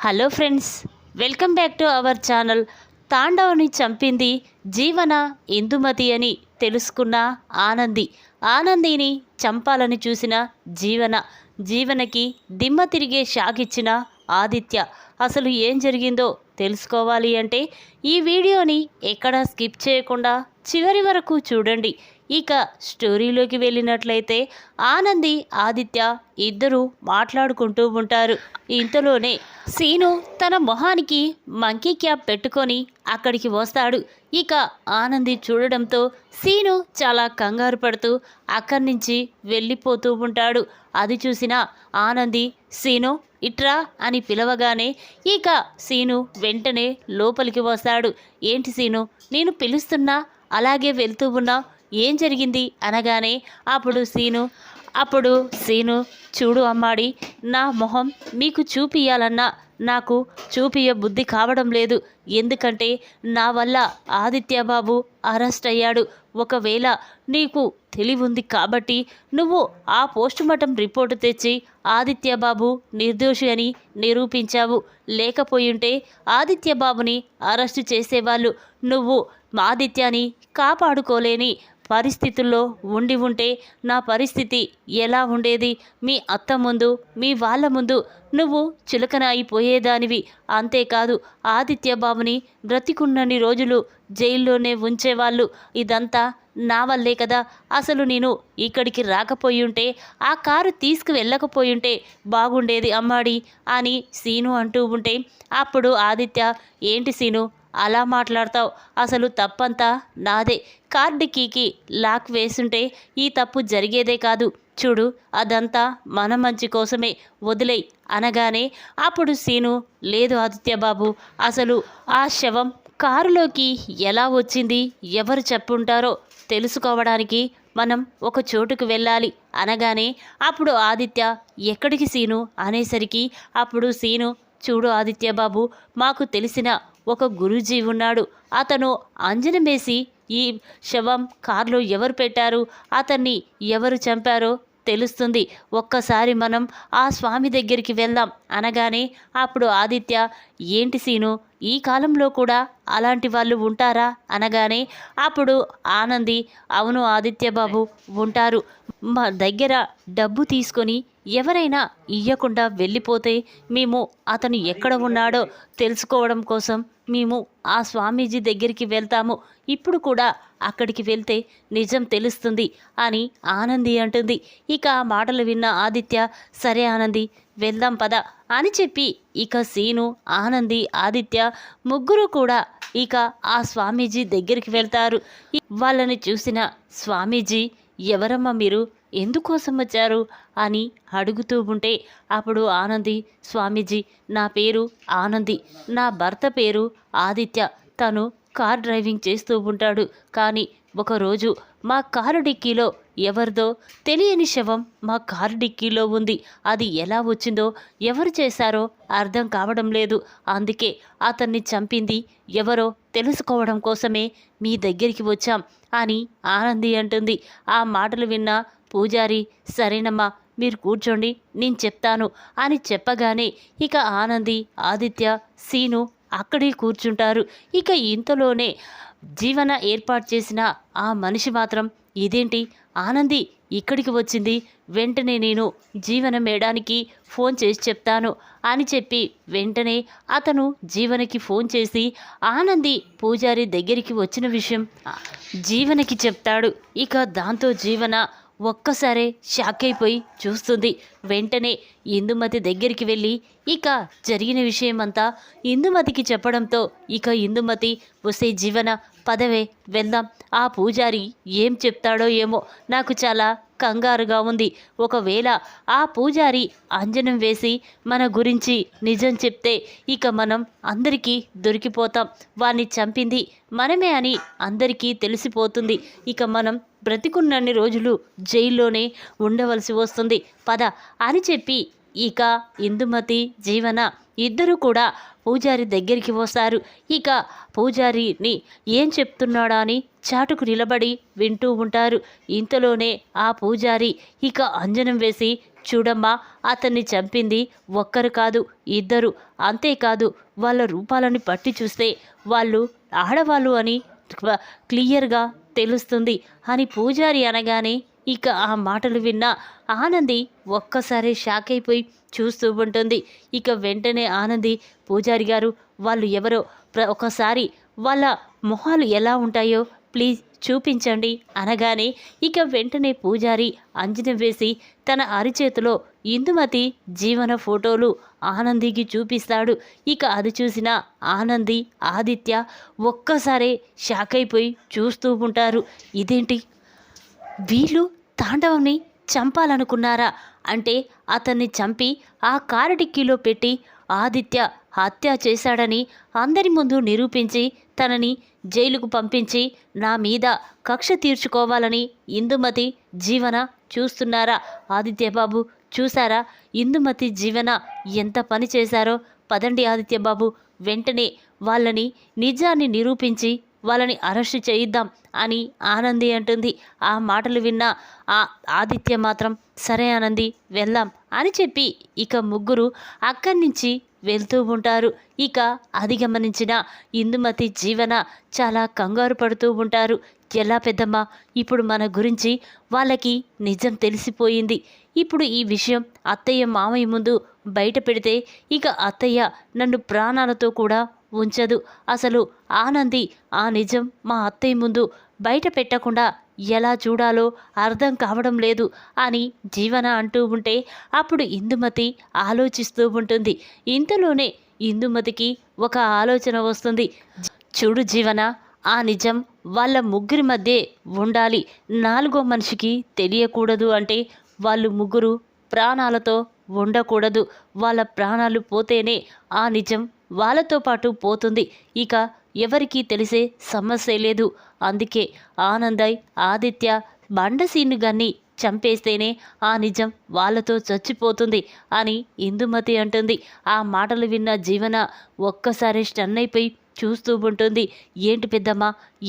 Hello friends, welcome back to our channel. తాండవని చంపింది జీవన, ఇందుమతి అని తెలుసుకున్న ఆనందిని చంపాలని చూసిన జీవనకి దిమ్మ తిరిగే షాక్ ఇచ్చిన ఆదిత్య. అసలు ఏం జరిగిందో తెలుసుకోవాలి అంటే ఈ వీడియోని ఎక్కడా స్కిప్ చేయకుండా చివరి వరకు చూడండి. ఇక స్టోరీలోకి వెళ్ళినట్లయితే ఆదిత్య ఇద్దరు మాట్లాడుకుంటూ ఉంటారు. ఇంతలోనే సీను తన మొహానికి మంకీ క్యాప్ పెట్టుకొని అక్కడికి వస్తాడు. ఇక చూడడంతో సీను చాలా కంగారు పడుతూ అక్కడి నుంచి వెళ్ళిపోతూ ఉంటాడు. అది చూసిన సీను ఇట్రా అని పిలవగానే ఇక సీను వెంటనే లోపలికి వస్తాడు. ఏంటి సీను, నేను పిలుస్తున్నా అలాగే వెళ్తూ ఉన్నా, ఏం జరిగింది అనగానే అప్పుడు సీను చూడు అమ్మాడి, నా మొహం మీకు చూపియాలన్నా నాకు చూపియ బుద్ధి కావడం లేదు. ఎందుకంటే నా వల్ల ఆదిత్య బాబు అరెస్ట్ అయ్యాడు. ఒకవేళ నీకు తెలివుంది కాబట్టి నువ్వు ఆ పోస్టుమార్టం రిపోర్టు తెచ్చి ఆదిత్య బాబు నిర్దోషి అని నిరూపించావు. లేకపోయుంటే ఆదిత్య బాబుని అరెస్టు చేసేవాళ్ళు. నువ్వు ఆదిత్యని కాపాడుకోలేని పరిస్థితుల్లో ఉంటే నా పరిస్థితి ఎలా ఉండేది? మీ అత్త ముందు, మీ వాళ్ళ ముందు నువ్వు చులకన అయిపోయేదానివి. అంతేకాదు ఆదిత్య బాబుని బ్రతికున్నన్ని రోజులు జైల్లోనే ఉంచేవాళ్ళు. ఇదంతా నా వల్లే కదా. అసలు నేను ఇక్కడికి రాకపోయుంటే, ఆ కారు తీసుకువెళ్ళకపోయుంటే బాగుండేది అమ్మాడి అని సీను అంటూ ఉంటే అప్పుడు ఆదిత్య, ఏంటి సీను అలా మాట్లాడతావు? అసలు తప్పంతా నాదే. కార్ డిక్కీకి లాక్ వేసుంటే ఈ తప్పు జరిగేదే కాదు. చూడు, అదంతా మన మంచి కోసమే, వదిలేయ్ అనగానే అప్పుడు సీను, లేదు ఆదిత్య బాబు, అసలు ఆ శవం కారులోకి ఎలా వచ్చింది, ఎవరు చెప్పుంటారో తెలుసుకోవడానికి మనం ఒక చోటుకు వెళ్ళాలి అనగానే అప్పుడు ఆదిత్య, ఎక్కడికి సీను అనేసరికి అప్పుడు సీను, చూడు ఆదిత్య బాబు, మాకు తెలిసిన ఒక గురూజీ ఉన్నాడు. అతను అంజనమేసి ఈ శవం కారులో ఎవరు పెట్టారు, అతన్ని ఎవరు చంపారో తెలుస్తుంది. ఒక్కసారి మనం ఆ స్వామి దగ్గరికి వెళ్దాం అనగానే అప్పుడు ఆదిత్య, ఏంటి సీను, ఈ కాలంలో కూడా అలాంటి వాళ్ళు ఉంటారా అనగానే అప్పుడు అవును ఆదిత్య బాబు, ఉంటారు. మా దగ్గర డబ్బు తీసుకొని ఎవరైనా ఇయ్యకుండా వెళ్ళిపోతే మేము అతను ఎక్కడ ఉన్నాడో తెలుసుకోవడం కోసం మేము ఆ స్వామీజీ దగ్గరికి వెళ్తాము. ఇప్పుడు కూడా అక్కడికి వెళ్తే నిజం తెలుస్తుంది అని అంటుంది. ఇక ఆ మాటలు విన్న ఆదిత్య, సరే వెళ్దాం పద అని చెప్పి ఇక సీను, ఆదిత్య ముగ్గురు కూడా ఇక ఆ స్వామీజీ దగ్గరికి వెళ్తారు. వాళ్ళని చూసిన స్వామీజీ, ఎవరమ్మా మీరు, ఎందుకోసం వచ్చారు అని అడుగుతూ ఉంటే అప్పుడు స్వామీజీ, నా పేరు నా భర్త పేరు ఆదిత్య. తను కార్ డ్రైవింగ్ చేస్తూ ఉంటాడు. కానీ ఒకరోజు మా కారు డిక్కీలో ఎవరిదో తెలియని శవం మా కారు డిక్కీలో ఉంది. అది ఎలా వచ్చిందో, ఎవరు చేశారో అర్థం కావడం లేదు. అందుకే అతన్ని చంపింది ఎవరో తెలుసుకోవడం కోసమే మీ దగ్గరికి వచ్చాం అని అంటుంది. ఆ మాటలు విన్న పూజారి, సరేనమ్మా మీరు కూర్చోండి, నేను చెప్తాను అని చెప్పగానే ఇక ఆదిత్య, సీను అక్కడే కూర్చుంటారు. ఇక ఇంతలోనే జీవన ఏర్పాటు చేసిన ఆ మనిషి మాత్రం, ఇదేంటి ఇక్కడికి వచ్చింది, వెంటనే నేను జీవన మేడానికి ఫోన్ చేసి చెప్తాను అని చెప్పి వెంటనే అతను జీవనకి ఫోన్ చేసి పూజారి దగ్గరికి వచ్చిన విషయం జీవనకి చెప్తాడు. ఇక దాంతో జీవన ఒక్కసారే షాక్ అయిపోయి చూస్తుంది. వెంటనే ఇందుమతి దగ్గరికి వెళ్ళి ఇక జరిగిన విషయమంతా ఇందుమతికి చెప్పడంతో ఇక ఇందుమతి, వసే జీవన పదవే వెళ్దాం, ఆ పూజారి ఏం చెప్తాడో ఏమో, నాకు చాలా కంగారుగా ఉంది. ఒకవేళ ఆ పూజారి అంజనం వేసి మన గురించి నిజం చెప్తే ఇక మనం అందరికీ దొరికిపోతాం. వాణ్ణి చంపింది మనమే అని అందరికీ తెలిసిపోతుంది. ఇక మనం బ్రతికున్నన్ని రోజులు జైల్లోనే ఉండవలసి వస్తుంది. పద అని చెప్పి ఇక ఇందుమతి, జీవన ఇద్దరు కూడా పూజారి దగ్గరికి వస్తారు. ఇక పూజారిని ఏం చెప్తున్నాడా అని చాటుకు నిలబడి వింటూ ఉంటారు. ఇంతలోనే ఆ పూజారి ఇక అంజనం వేసి చూడమ్మా, అతన్ని చంపింది ఒక్కరు కాదు, ఇద్దరు. అంతేకాదు వాళ్ళ రూపాలని పట్టి చూస్తే వాళ్ళు ఆడవాళ్ళు అని క్లియర్గా తెలుస్తుంది అని పూజారి అనగానే ఇక ఆ మాటలు విన్న ఆనంది ఒక్కసారి షాక్ అయిపోయి చూస్తూ ఉంటుంది. ఇక వెంటనే ఆనంది, పూజారి గారు, వాళ్ళు ఎవరో ఒకసారి వాళ్ళ మొహాలు ఎలా ఉంటాయో ప్లీజ్ చూపించండి అనగానే ఇక వెంటనే పూజారి అంజనం వేసి తన అరిచేతిలో ఇందుమతి జీవన ఫోటోలు ఆనందికి చూపిస్తాడు. ఇక అది చూసిన ఆనంది, ఆదిత్య ఒక్కసారే షాక్ అయిపోయి చూస్తూ ఉంటారు. ఇదేంటి, వీళ్ళు తాండవంని చంపాలనుకున్నారా? అంటే అతన్ని చంపి ఆ కారు డిక్కీలో పెట్టి ఆదిత్య హత్య చేశాడని అందరి ముందు నిరూపించి తనని జైలుకు పంపించి నా మీద కక్ష తీర్చుకోవాలని ఇందుమతి జీవన చూస్తున్నారా? ఆదిత్యబాబు చూసారా ఇందుమతి జీవన ఎంత పని చేశారో? పదండి ఆదిత్యబాబు, వెంటనే వాళ్ళని నిజాన్ని నిరూపించి వాళ్ళని అరెస్ట్ చేయిద్దాం అని ఆనంది అంటుంది. ఆ మాటలు విన్న ఆ ఆదిత్య మాత్రం సరే ఆనంది వెళ్దాం అని చెప్పి ఇక ముగ్గురు అక్కడి నుంచి వెళ్తూ ఉంటారు. ఇక అది గమనించిన ఇందుమతి జీవన చాలా కంగారు పడుతూ ఉంటారు. ఎలా పెద్దమ్మ, ఇప్పుడు మన గురించి వాళ్ళకి నిజం తెలిసిపోయింది. ఇప్పుడు ఈ విషయం అత్తయ్య మామయ్య ముందు బయట పెడితే ఇక అత్తయ్య నన్ను ప్రాణాలతో కూడా ఉంచదు. అసలు ఆనంది ఆ నిజం మా అత్తయ్య ముందు బయట పెట్టకుండా ఎలా చూడాలో అర్థం కావడం లేదు అని జీవన అంటూ ఉంటే అప్పుడు ఇందుమతి ఆలోచిస్తూ ఉంటుంది. ఇంతలోనే ఇందుమతికి ఒక ఆలోచన వస్తుంది. చూడు జీవన, ఆ నిజం వాళ్ళ ముగ్గురి మధ్య ఉండాలి, నాలుగో మనిషికి తెలియకూడదు. అంటే వాళ్ళు ముగ్గురు ప్రాణాలతో ఉండకూడదు. వాళ్ళ ప్రాణాలు పోతేనే ఆ నిజం వాళ్ళతో పాటు పోతుంది. ఇక ఎవరికీ తెలిసే సమస్య లేదు. అందుకే ఆనందయ్, ఆదిత్య, బండసీను గాన్ని చంపేస్తేనే ఆ నిజం వాళ్ళతో చచ్చిపోతుంది అని ఇందుమతి అంటుంది. ఆ మాటలు విన్న జీవన ఒక్కసారి స్టన్ అయిపోయి చూస్తూ ఉంటుంది. ఏంటి పెద్దమ్మ,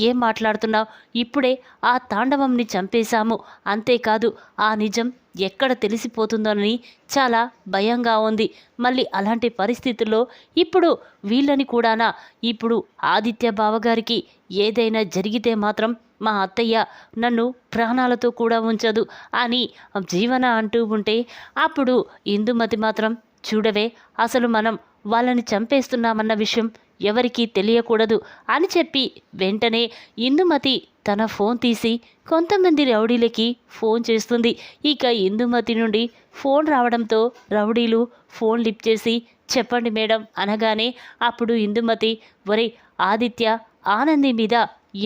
ఏం మాట్లాడుతున్నావు? ఇప్పుడే ఆ తాండవంని చంపేశాము, అంతేకాదు ఆ నిజం ఎక్కడ తెలిసిపోతుందోనని చాలా భయంగా ఉంది. మళ్ళీ అలాంటి పరిస్థితుల్లో ఇప్పుడు వీళ్ళని కూడానా? ఇప్పుడు ఆదిత్య బావగారికి ఏదైనా జరిగితే మాత్రం మా అత్తయ్య నన్ను ప్రాణాలతో కూడా ఉంచదు అని జీవన అంటూ ఉంటే అప్పుడు ఇందుమతి మాత్రం, చూడవే, అసలు మనం వాళ్ళని చంపేస్తున్నామన్న విషయం ఎవరికీ తెలియకూడదు అని చెప్పి వెంటనే ఇందుమతి తన ఫోన్ తీసి కొంతమంది రౌడీలకి ఫోన్ చేస్తుంది. ఇక ఇందుమతి నుండి ఫోన్ రావడంతో రౌడీలు ఫోన్ లిఫ్ట్ చేసి చెప్పండి మేడం అనగానే అప్పుడు ఇందుమతి, ఒరే ఆదిత్య ఆనంది మీద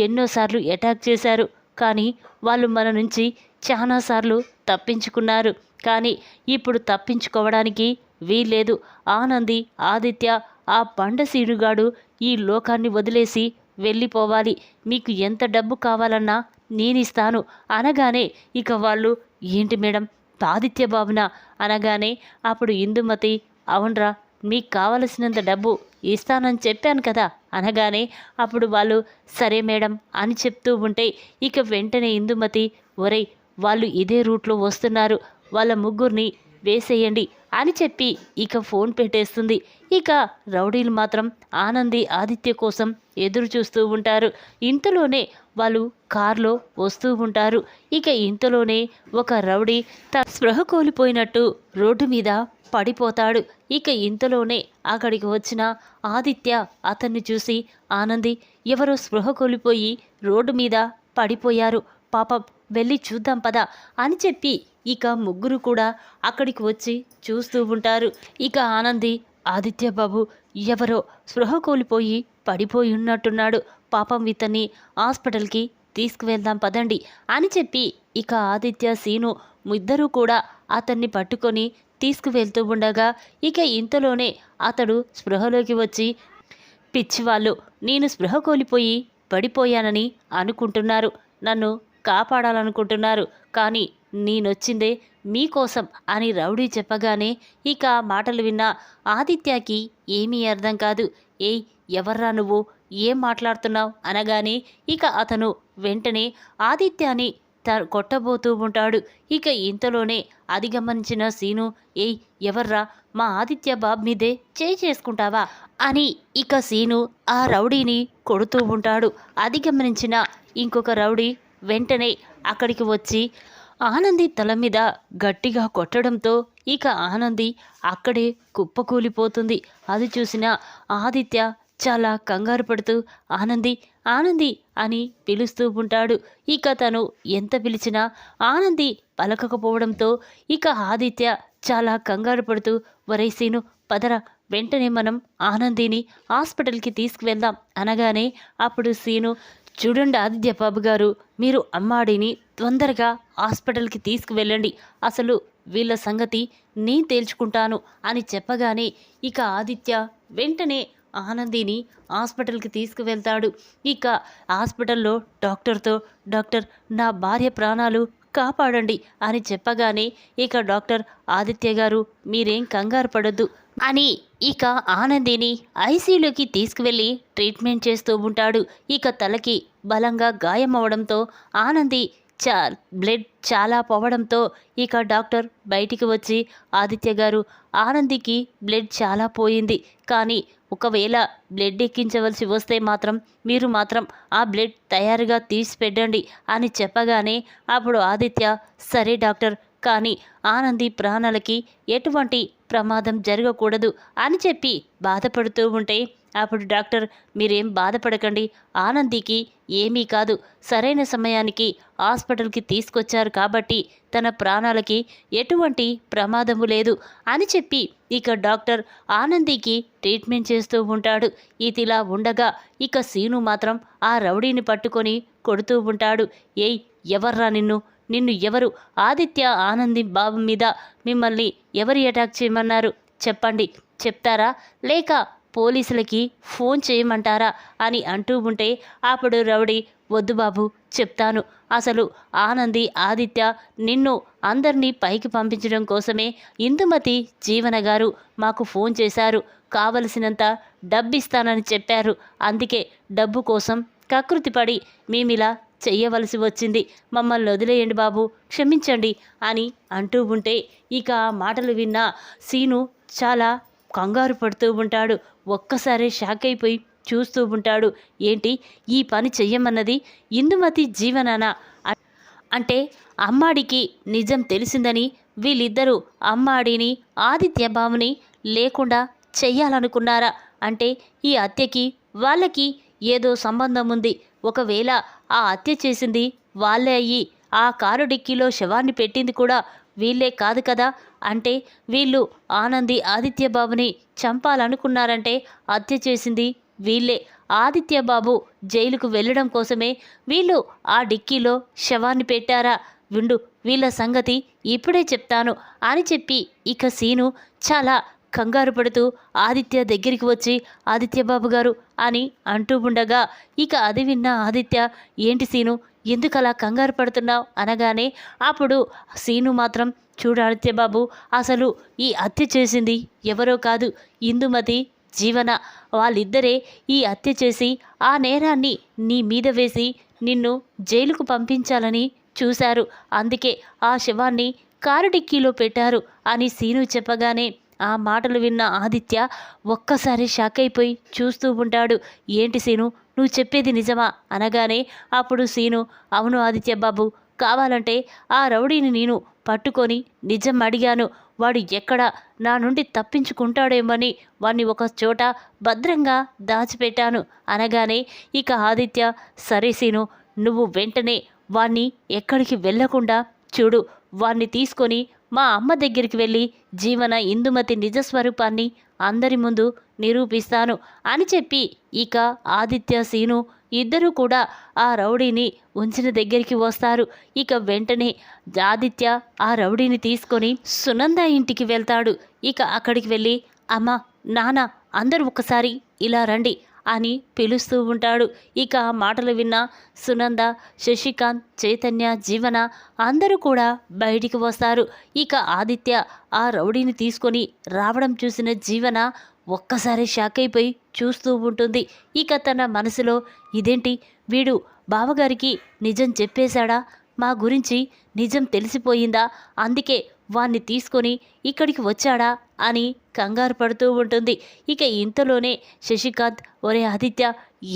ఎన్నోసార్లు అటాక్ చేశారు, కానీ వాళ్ళు మన నుంచి చాలాసార్లు తప్పించుకున్నారు. కానీ ఇప్పుడు తప్పించుకోవడానికి వీల్లేదు. ఆనంది, ఆదిత్య, ఆ బండసీనుగాడు ఈ లోకాన్ని వదిలేసి వెళ్ళిపోవాలి. మీకు ఎంత డబ్బు కావాలన్నా నేనిస్తాను అనగానే ఇక వాళ్ళు, ఏంటి మేడం, ఆదిత్య బాబునా అనగానే అప్పుడు ఇందుమతి, అవునరా, మీకు కావలసినంత డబ్బు ఇస్తానని చెప్పాను కదా అనగానే అప్పుడు వాళ్ళు సరే మేడం అని చెప్తూ ఉంటే ఇక వెంటనే ఇందుమతి, ఒరేయ్, వాళ్ళు ఇదే రూట్లో వస్తున్నారు, వాళ్ళ ముగ్గురిని వేసేయండి అని చెప్పి ఇక ఫోన్ పెట్టేస్తుంది. ఇక రౌడీలు మాత్రం ఆనంది, ఆదిత్య కోసం ఎదురు చూస్తూ ఉంటారు. ఇంతలోనే వాళ్ళు కారులో వస్తూ ఉంటారు. ఇక ఇంతలోనే ఒక రౌడీ స్పృహ కోల్పోయినట్టు రోడ్డు మీద పడిపోతాడు. ఇక ఇంతలోనే అక్కడికి వచ్చిన ఆదిత్య అతన్ని చూసి, ఆనంది, ఎవరో స్పృహ కోల్పోయి రోడ్డు మీద పడిపోయారు, పాపం వెళ్ళి చూద్దాం పదా అని చెప్పి ఇక ముగ్గురు కూడా అక్కడికి వచ్చి చూస్తూ ఉంటారు. ఇక ఆనంది, ఆదిత్య బాబు ఎవరో స్పృహ కోల్పోయి పడిపోయి ఉన్నట్టున్నాడు, పాపం ఇతన్ని హాస్పిటల్కి తీసుకువెళ్దాం పదండి అని చెప్పి ఇక ఆదిత్య, సీను ఇద్దరూ కూడా అతన్ని పట్టుకొని తీసుకువెళ్తూ ఉండగా ఇక ఇంతలోనే అతడు స్పృహలోకి వచ్చి, పిచ్చివాళ్ళు, నేను స్పృహ కోల్పోయి పడిపోయానని అనుకుంటున్నారు, నన్ను కాపాడాలనుకుంటున్నారు, కానీ నేనొచ్చిందే మీకోసం అని రౌడీ చెప్పగానే ఇక ఆ మాటలు విన్న ఆదిత్యకి ఏమీ అర్థం కాదు. ఏయ్, ఎవర్రా నువ్వు, ఏం మాట్లాడుతున్నావు అనగానే ఇక అతను వెంటనే ఆదిత్యాని కొట్టబోతూ ఉంటాడు. ఇక ఇంతలోనే అది గమనించిన సీను, ఏయ్ ఎవర్రా, మా ఆదిత్య బాబు మీదే చేయి చేసుకుంటావా అని ఇక సీను ఆ రౌడీని కొడుతూ ఉంటాడు. అది గమనించిన ఇంకొక రౌడీ వెంటనే అక్కడికి వచ్చి ఆనంది తల మీద గట్టిగా కొట్టడంతో ఇక ఆనంది అక్కడే కుప్పకూలిపోతుంది. అది చూసిన ఆదిత్య చాలా కంగారు పడుతూ ఆనంది ఆనంది అని పిలుస్తూ ఉంటాడు. ఇక తను ఎంత పిలిచినా ఆనంది పలకకపోవడంతో ఇక ఆదిత్య చాలా కంగారు పడుతూ, ఒరేయ్ సీను పదరా, వెంటనే మనం ఆనందిని హాస్పిటల్కి తీసుకువెళ్దాం అనగానే అప్పుడు సీను, చూడండి ఆదిత్య బాబు గారు, మీరు అమ్మాడిని తొందరగా హాస్పిటల్కి తీసుకువెళ్ళండి, అసలు వీళ్ళ సంగతి నేను తేల్చుకుంటాను అని చెప్పగానే ఇక ఆదిత్య వెంటనే ఆనందిని హాస్పిటల్కి తీసుకువెళ్తాడు. ఇక హాస్పిటల్లో డాక్టర్తో, డాక్టర్ నా భార్య ప్రాణాలు కాపాడండి అని చెప్పగానే ఇక డాక్టర్, ఆదిత్య గారు మీరేం కంగారు పడొద్దు అని ఇక ఆనందిని ఐసీయూలోకి తీసుకువెళ్ళి ట్రీట్మెంట్ చేస్తూ ఉంటాడు. ఇక తలకి బలంగా గాయం అవడంతో ఆనంది బ్లడ్ చాలా పోవడంతో ఇక డాక్టర్ బయటికి వచ్చి, ఆదిత్య గారు ఆనందికి బ్లడ్ చాలా పోయింది, కానీ ఒకవేళ బ్లడ్ ఎక్కించవలసి వస్తే మాత్రం మీరు మాత్రం ఆ బ్లడ్ తయారుగా తీసి పెట్టండి అని చెప్పగానే అప్పుడు ఆదిత్య, సరే డాక్టర్, కానీ ఆనంది ప్రాణాలకి ఎటువంటి ప్రమాదం జరగకూడదు అని చెప్పి బాధపడుతూ ఉంటే అప్పుడు డాక్టర్, మీరేం బాధపడకండి, ఆనందికి ఏమీ కాదు, సరైన సమయానికి హాస్పిటల్కి తీసుకొచ్చారు కాబట్టి తన ప్రాణాలకి ఎటువంటి ప్రమాదము లేదు అని చెప్పి ఇక డాక్టర్ ఆనందికి ట్రీట్మెంట్ చేస్తూ ఉంటాడు. ఇదిలా ఉండగా ఇక సీను మాత్రం ఆ రౌడీని పట్టుకొని కొడుతూ ఉంటాడు. ఏయ్ ఎవర్రా నిన్ను ఎవరు, ఆదిత్య ఆనంది బాబు మీద మిమ్మల్ని ఎవరు అటాక్ చేయమన్నారు చెప్పండి, చెప్తారా లేక పోలీసులకి ఫోన్ చేయమంటారా అని అంటూ ఉంటే అప్పుడు రౌడీ, వద్దు బాబు చెప్తాను, అసలు ఆనంది ఆదిత్య నిన్ను అందరినీ పైకి పంపించడం కోసమే ఇందుమతి జీవన గారు మాకు ఫోన్ చేశారు, కావలసినంత డబ్బిస్తానని చెప్పారు, అందుకే డబ్బు కోసం కకృతిపడి మేమిలా చెయ్యవలసి వచ్చింది, మమ్మల్ని వదిలేయండి బాబు, క్షమించండి అని అంటూ ఉంటే ఇక ఆ మాటలు విన్న సీను చాలా కంగారు పడుతూ ఉంటాడు. ఒక్కసారి షాక్ అయిపోయి చూస్తూ ఉంటాడు. ఏంటి ఈ పని చెయ్యమన్నది ఇందుమతి జీవనానా? అంటే అమ్మాడికి నిజం తెలిసిందని వీళ్ళిద్దరూ అమ్మాడిని ఆదిత్య బాబుని లేకుండా చెయ్యాలనుకున్నారా? అంటే ఈ హత్యకి వాళ్ళకి ఏదో సంబంధం ఉంది, ఒకవేళ ఆ హత్య చేసింది వాళ్ళే అయ్యి ఆ కారు డిక్కీలో శవాన్ని పెట్టింది కూడా వీళ్ళే కాదు కదా, అంటే వీళ్ళు ఆనంది ఆదిత్య బాబుని చంపాలనుకున్నారంటే హత్య చేసింది వీళ్ళే, ఆదిత్య బాబు జైలుకు వెళ్ళడం కోసమే వీళ్ళు ఆ డిక్కీలో శవాన్ని పెట్టారా? విండు, వీళ్ళ సంగతి ఇప్పుడే చెప్తాను అని చెప్పి ఇక సీను చాలా కంగారు పడుతూ ఆదిత్య దగ్గరికి వచ్చి, ఆదిత్య బాబు గారు అని అంటూ ఉండగా ఇక అది విన్న ఆదిత్య, ఏంటి సీను ఎందుకలా కంగారు పడుతున్నావు అనగానే అప్పుడు సీను మాత్రం, చూడు ఆదిత్య బాబు, అసలు ఈ హత్య చేసింది ఎవరో కాదు, ఇందుమతి జీవన, వాళ్ళిద్దరే ఈ హత్య చేసి ఆ నేరాన్ని నీ మీద వేసి నిన్ను జైలుకు పంపించాలని చూశారు, అందుకే ఆ శవాన్ని కారు డిక్కీలో పెట్టారు అని సీను చెప్పగానే ఆ మాటలు విన్న ఆదిత్య ఒక్కసారి షాక్ అయిపోయి చూస్తూ ఉంటాడు. ఏంటి సీను నువ్వు చెప్పేది నిజమా అనగానే అప్పుడు సీను, అవును ఆదిత్య బాబు, కావాలంటే ఆ రౌడీని నేను పట్టుకొని నిజం అడిగాను, వాడు ఎక్కడ నా నుండి తప్పించుకుంటాడేమని వాణ్ణి ఒక చోట భద్రంగా దాచిపెట్టాను అనగానే ఇక ఆదిత్య, సరే సీను, నువ్వు వెంటనే వాణ్ణి ఎక్కడికి వెళ్ళకుండా చూడు, వాణ్ణి తీసుకొని మా అమ్మ దగ్గరికి వెళ్ళి జీవన ఇందుమతి నిజస్వరూపాన్ని అందరి ముందు నిరూపిస్తాను అని చెప్పి ఇక ఆదిత్య సీను ఇద్దరూ కూడా ఆ రౌడీని ఉంచిన దగ్గరికి వస్తారు. ఇక వెంటనే ఆదిత్య ఆ రౌడీని తీసుకొని సునంద ఇంటికి వెళ్తాడు. ఇక అక్కడికి వెళ్ళి, అమ్మ నాన్న అందరూ ఒకసారి ఇలా రండి అని పిలుస్తూ ఉంటాడు. ఇక ఆ మాటలు విన్న సునంద, శశికాంత్, చైతన్య, జీవన అందరూ కూడా బయటికి వస్తారు. ఇక ఆదిత్య ఆ రౌడీని తీసుకొని రావడం చూసిన జీవన ఒక్కసారి షాక్ అయిపోయి చూస్తూ ఉంటుంది. ఇక తన మనసులో, ఇదేంటి వీడు బావగారికి నిజం చెప్పేశాడా, మా గురించి నిజం తెలిసిపోయిందా, అందుకే వాణ్ణి తీసుకొని ఇక్కడికి వచ్చాడా అని కంగారు పడుతూ ఉంటుంది. ఇక ఇంతలోనే శశికాంత్, ఒరే ఆదిత్య,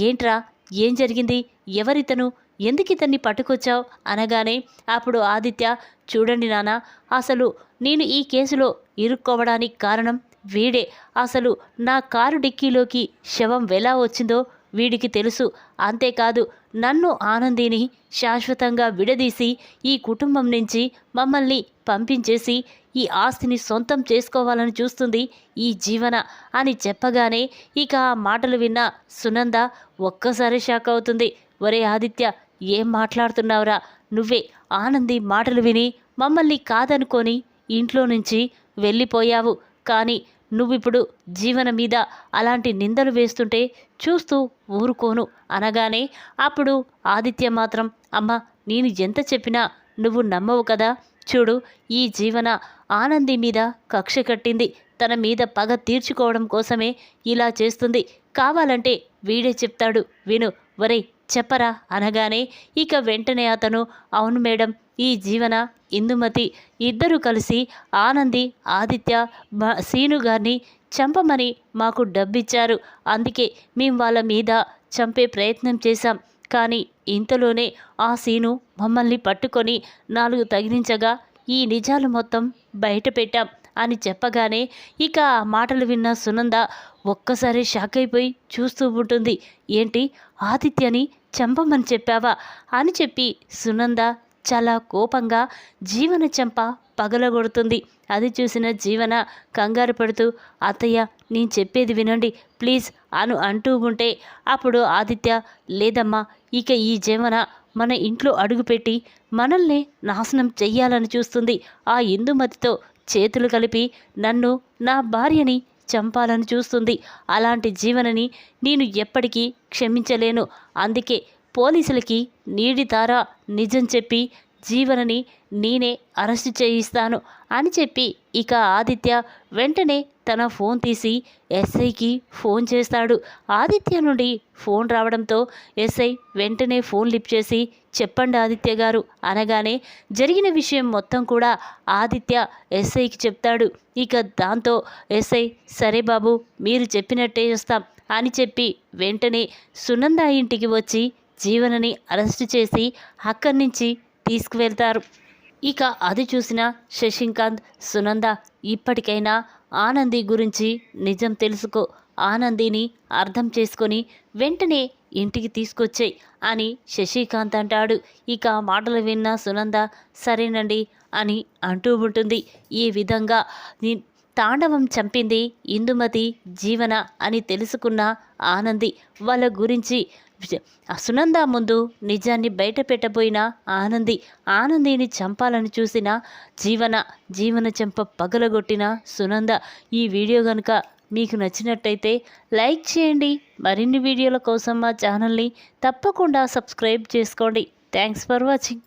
ఏంట్రా, ఏం జరిగింది, ఎవరితను, ఎందుకు ఇతన్ని పట్టుకొచ్చావు అనగానే అప్పుడు ఆదిత్య, చూడండి నాన్న, అసలు నేను ఈ కేసులో ఇరుక్కోవడానికి కారణం వీడే. అసలు నా కారు డిక్కీలోకి శవం ఎలా వచ్చిందో వీడికి తెలుసు. అంతేకాదు, నన్ను ఆనందిని శాశ్వతంగా విడదీసి ఈ కుటుంబం నుంచి మమ్మల్ని పంపించేసి ఈ ఆస్తిని సొంతం చేసుకోవాలని చూస్తుంది ఈ జీవన అని చెప్పగానే ఇక ఆ మాటలు విన్న సునంద ఒక్కసారి షాక్ అవుతుంది. ఒరే ఆదిత్య, ఏం మాట్లాడుతున్నావురా, నువ్వే ఆనంది మాటలు విని మమ్మల్ని కాదనుకొని ఇంట్లో నుంచి వెళ్ళిపోయావు. కానీ నువ్విప్పుడు జీవన మీద అలాంటి నిందలు వేస్తుంటే చూస్తూ ఊరుకోను అనగానే అప్పుడు ఆదిత్య మాత్రం, అమ్మ, నేను ఎంత చెప్పినా నువ్వు నమ్మవు కదా. చూడు, ఈ జీవన ఆనంది మీద కక్ష కట్టింది. తన మీద పగ తీర్చుకోవడం కోసమే ఇలా చేస్తుంది. కావాలంటే వీడే చెప్తాడు, విను. ఒరేయ్, చెప్పరా అనగానే ఇక వెంటనే అతను, అవును మేడం, ఈ జీవన, ఇందుమతి ఇద్దరూ కలిసి ఆనంది, ఆదిత్య, సీను గారిని చంపమని మాకు డబ్బిచ్చారు. అందుకే మేము వాళ్ళ మీద చంపే ప్రయత్నం చేశాం. కానీ ఇంతలోనే ఆ సీను మమ్మల్ని పట్టుకొని 4 తగిలించగా ఈ నిజాలు మొత్తం బయట పెట్టాం అని చెప్పగానే ఇక ఆ మాటలు విన్న సునంద ఒక్కసారి షాక్ అయిపోయి చూస్తూ ఉంటుంది. ఏంటి, ఆదిత్యని చంపమని చెప్పావా అని చెప్పి సునంద చాలా కోపంగా జీవన చెంప పగలగొడుతుంది. అది చూసిన జీవన కంగారు పడుతూ, అత్తయ్య, నేను చెప్పేది వినండి ప్లీజ్ అంటూ ఉంటే అప్పుడు ఆదిత్య, లేదమ్మా, ఇక ఈ జీవన మన ఇంట్లో అడుగుపెట్టి మనల్ని నాశనం చెయ్యాలని చూస్తుంది. ఆ ఇందుమతితో చేతులు కలిపి నన్ను, నా భార్యని చంపాలని చూస్తుంది. అలాంటి జీవనని నేను ఎప్పటికీ క్షమించలేను. అందుకే పోలీసులకి నీడి తారా నిజం చెప్పి జీవనని నేనే అరెస్టు చేయిస్తాను అని చెప్పి ఇక ఆదిత్య వెంటనే తన ఫోన్ తీసి ఎస్ఐకి ఫోన్ చేస్తాడు. ఆదిత్య నుండి ఫోన్ రావడంతో ఎస్ఐ వెంటనే ఫోన్ లిఫ్ట్ చేసి, చెప్పండి ఆదిత్య గారు అనగానే జరిగిన విషయం మొత్తం కూడా ఆదిత్య ఎస్ఐకి చెప్తాడు. ఇక దాంతో ఎస్ఐ, సరే బాబు, మీరు చెప్పినట్టే చేస్తాం అని చెప్పి వెంటనే సునంద ఇంటికి వచ్చి జీవనని అరెస్టు చేసి అక్కడి నుంచి తీసుకువెళ్తారు. ఇక అది చూసిన శశికాంత్, సునంద, ఇప్పటికైనా ఆనంది గురించి నిజం తెలుసుకో, ఆనందిని అర్థం చేసుకొని వెంటనే ఇంటికి తీసుకొచ్చేయి అని శశికాంత్ అంటాడు. ఇక ఆ మాటలు విన్న సునంద సరేనండి అని అంటూ ఉంటుంది. ఈ విధంగా తాండవం చంపింది ఇందుమతి, జీవన అని తెలుసుకున్న ఆనంది వాళ్ళ గురించి సునంద ముందు నిజాన్ని బయట పెట్టబోయిన ఆనందిని చంపాలని చూసిన జీవన చెంప పగలగొట్టిన సునంద. ఈ వీడియో కనుక మీకు నచ్చినట్టయితే లైక్ చేయండి. మరిన్ని వీడియోల కోసం మా ఛానల్ని తప్పకుండా సబ్స్క్రైబ్ చేసుకోండి. Thanks for watching.